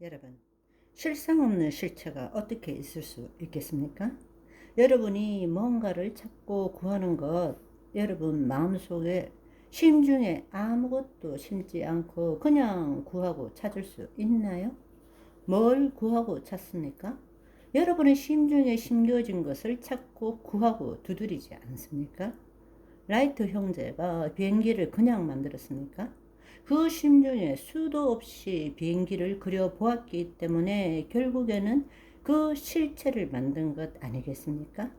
여러분, 실상 없는 실체가 어떻게 있을 수 있겠습니까? 여러분이 뭔가를 찾고 구하는 것, 여러분 마음속에 심중에 아무것도 심지 않고 그냥 구하고 찾을 수 있나요? 뭘 구하고 찾습니까? 여러분의 심중에 심겨진 것을 찾고 구하고 두드리지 않습니까? 라이트 형제가 비행기를 그냥 만들었습니까? 그 심중에 수도 없이 비행기를 그려보았기 때문에 결국에는 그 실체를 만든 것 아니겠습니까?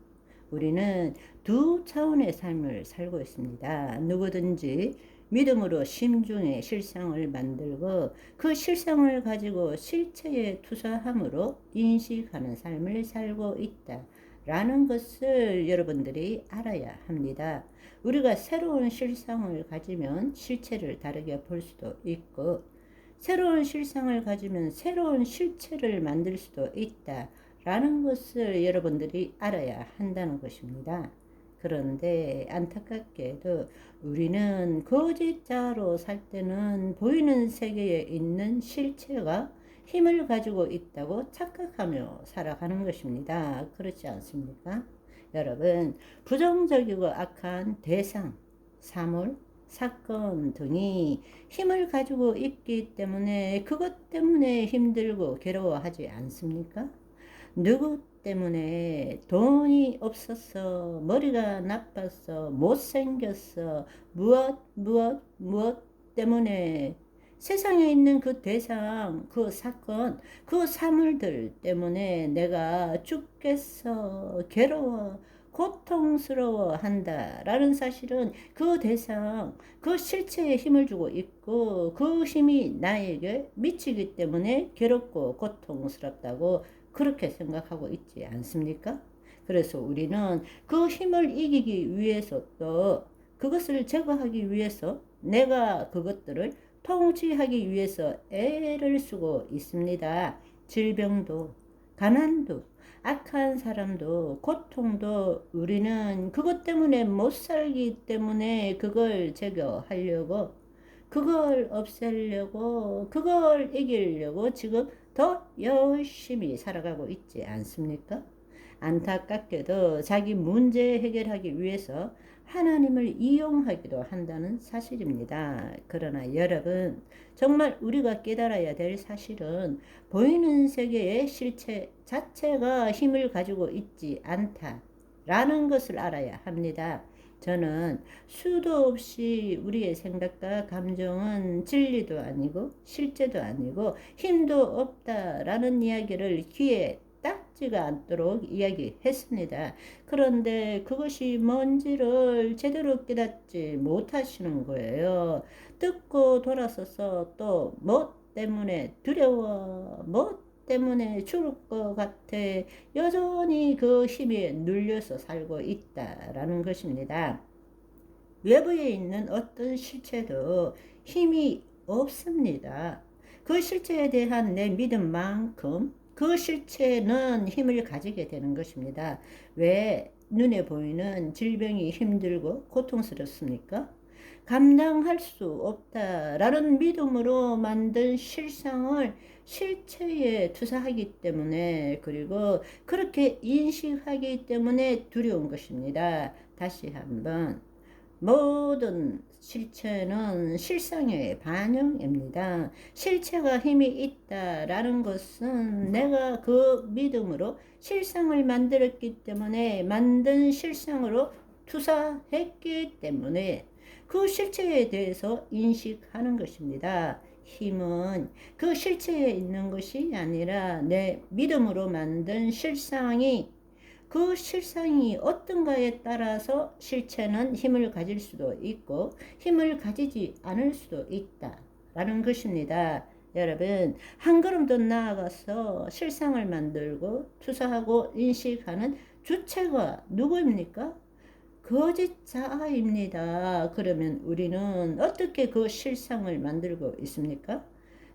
우리는 두 차원의 삶을 살고 있습니다. 누구든지 믿음으로 심중의 실상을 만들고 그 실상을 가지고 실체에 투사함으로 인식하는 삶을 살고 있다. 라는 것을 여러분들이 알아야 합니다. 우리가 새로운 실상을 가지면 실체를 다르게 볼 수도 있고, 새로운 실상을 가지면 새로운 실체를 만들 수도 있다. 라는 것을 여러분들이 알아야 한다는 것입니다. 그런데 안타깝게도 우리는 거짓자로 살 때는 보이는 세계에 있는 실체가 힘을 가지고 있다고 착각하며 살아가는 것입니다. 그렇지 않습니까? 여러분, 부정적이고 악한 대상, 사물, 사건 등이 힘을 가지고 있기 때문에 그것 때문에 힘들고 괴로워하지 않습니까? 누구 때문에 돈이 없어서 머리가 나빠서 못생겼어 무엇 때문에 세상에 있는 그 대상, 그 사건, 그 사물들 때문에 내가 죽겠어, 괴로워, 고통스러워 한다라는 사실은 그 대상, 그 실체에 힘을 주고 있고 그 힘이 나에게 미치기 때문에 괴롭고 고통스럽다고 그렇게 생각하고 있지 않습니까? 그래서 우리는 그 힘을 이기기 위해서 또 그것을 제거하기 위해서 내가 그것들을 통치하기 위해서 애를 쓰고 있습니다. 질병도, 가난도, 악한 사람도, 고통도 우리는 그것 때문에 못 살기 때문에 그걸 제거하려고, 그걸 없애려고, 그걸 이기려고 지금 더 열심히 살아가고 있지 않습니까? 안타깝게도 자기 문제 해결하기 위해서 하나님을 이용하기도 한다는 사실입니다. 그러나 여러분, 정말 우리가 깨달아야 될 사실은 보이는 세계의 실체 자체가 힘을 가지고 있지 않다라는 것을 알아야 합니다. 저는 수도 없이 우리의 생각과 감정은 진리도 아니고 실제도 아니고 힘도 없다라는 이야기를 귀에 닿지가 않도록 이야기했습니다. 그런데 그것이 뭔지를 제대로 깨닫지 못하시는 거예요. 듣고 돌아서서 또 뭐 때문에 두려워, 뭐 때문에 죽을 것 같아 여전히 그 힘에 눌려서 살고 있다라는 것입니다. 외부에 있는 어떤 실체도 힘이 없습니다. 그 실체에 대한 내 믿음만큼 그 실체는 힘을 가지게 되는 것입니다. 왜 눈에 보이는 질병이 힘들고 고통스럽습니까? 감당할 수 없다라는 믿음으로 만든 실상을 실체에 투사하기 때문에 그리고 그렇게 인식하기 때문에 두려운 것입니다. 다시 한번 모든 실체는 실상의 반영입니다. 실체가 힘이 있다라는 것은 내가 그 믿음으로 실상을 만들었기 때문에 만든 실상으로 투사했기 때문에 그 실체에 대해서 인식하는 것입니다. 힘은 그 실체에 있는 것이 아니라 내 믿음으로 만든 실상이 그 실상이 어떤가에 따라서 실체는 힘을 가질 수도 있고 힘을 가지지 않을 수도 있다라는 것입니다. 여러분, 한 걸음 더 나아가서 실상을 만들고 투사하고 인식하는 주체가 누구입니까? 거짓자아입니다. 그러면 우리는 어떻게 그 실상을 만들고 있습니까?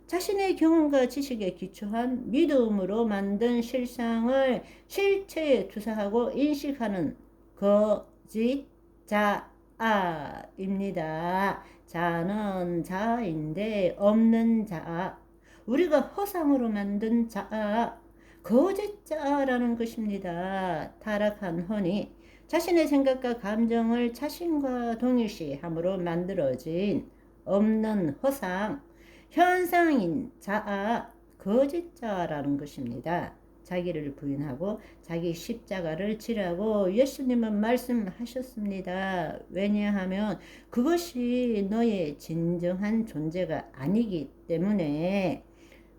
자신의 경험과 지식에 기초한 믿음으로 만든 실상을 실체에 투사하고 인식하는 거짓자아입니다. 자는 자인데 없는 자, 우리가 허상으로 만든 자, 거짓자라는 것입니다. 타락한 혼이 자신의 생각과 감정을 자신과 동일시함으로 만들어진 없는 허상, 현상인 자, 거짓자라는 것입니다. 자기를 부인하고 자기 십자가를 지라고 예수님은 말씀하셨습니다. 왜냐하면 그것이 너의 진정한 존재가 아니기 때문에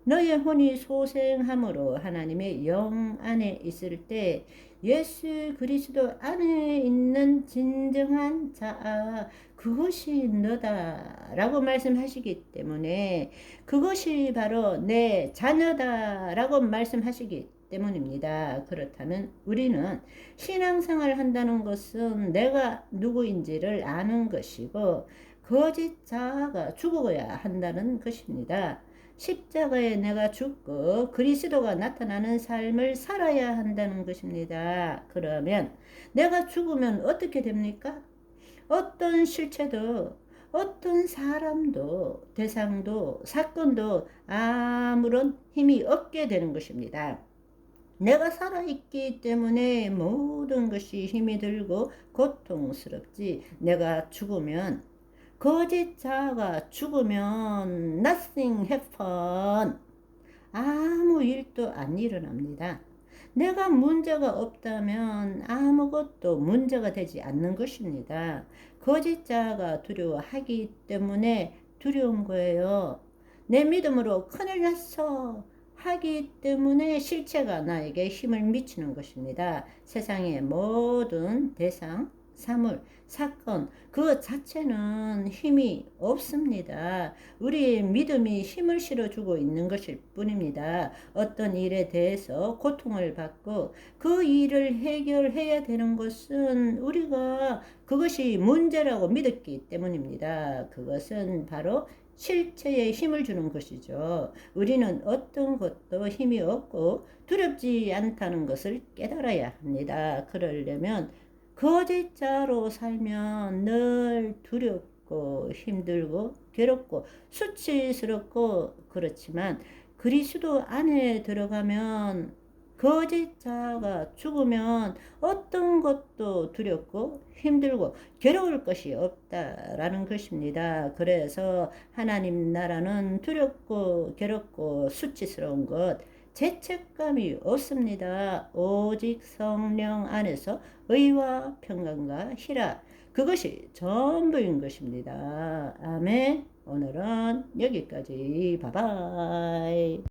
너의 혼이 소생함으로 하나님의 영 안에 있을 때 예수 그리스도 안에 있는 진정한 자, 그것이 너다라고 말씀하시기 때문에 그것이 바로 내 자녀다라고 말씀하시기 때문입니다. 그렇다면 우리는 신앙생활을 한다는 것은 내가 누구인지를 아는 것이고 거짓 자아가 죽어야 한다는 것입니다. 십자가에 내가 죽고 그리스도가 나타나는 삶을 살아야 한다는 것입니다. 그러면 내가 죽으면 어떻게 됩니까? 어떤 실체도 어떤 사람도 대상도 사건도 아무런 힘이 없게 되는 것입니다. 내가 살아있기 때문에 모든 것이 힘이 들고 고통스럽지. 내가 죽으면 거짓 자아가 죽으면 nothing happen. 아무 일도 안 일어납니다. 내가 문제가 없다면 아무것도 문제가 되지 않는 것입니다. 거짓 자아가 두려워하기 때문에 두려운 거예요. 내 믿음으로 큰일 났어 하기 때문에 실체가 나에게 힘을 미치는 것입니다. 세상의 모든 대상, 사물, 사건 그 자체는 힘이 없습니다. 우리의 믿음이 힘을 실어주고 있는 것일 뿐입니다. 어떤 일에 대해서 고통을 받고 그 일을 해결해야 되는 것은 우리가 그것이 문제라고 믿었기 때문입니다. 그것은 바로 실체에 힘을 주는 것이죠. 우리는 어떤 것도 힘이 없고 두렵지 않다는 것을 깨달아야 합니다. 그러려면 거짓자로 살면 늘 두렵고 힘들고 괴롭고 수치스럽고 그렇지만 그리스도 안에 들어가면 거짓자가 죽으면 어떤 것도 두렵고 힘들고 괴로울 것이 없다라는 것입니다. 그래서 하나님 나라는 두렵고 괴롭고 수치스러운 것 죄책감이 없습니다. 오직 성령 안에서 의와 평강과 희락 그것이 전부인 것입니다. 아멘. 오늘은 여기까지. 바이바이.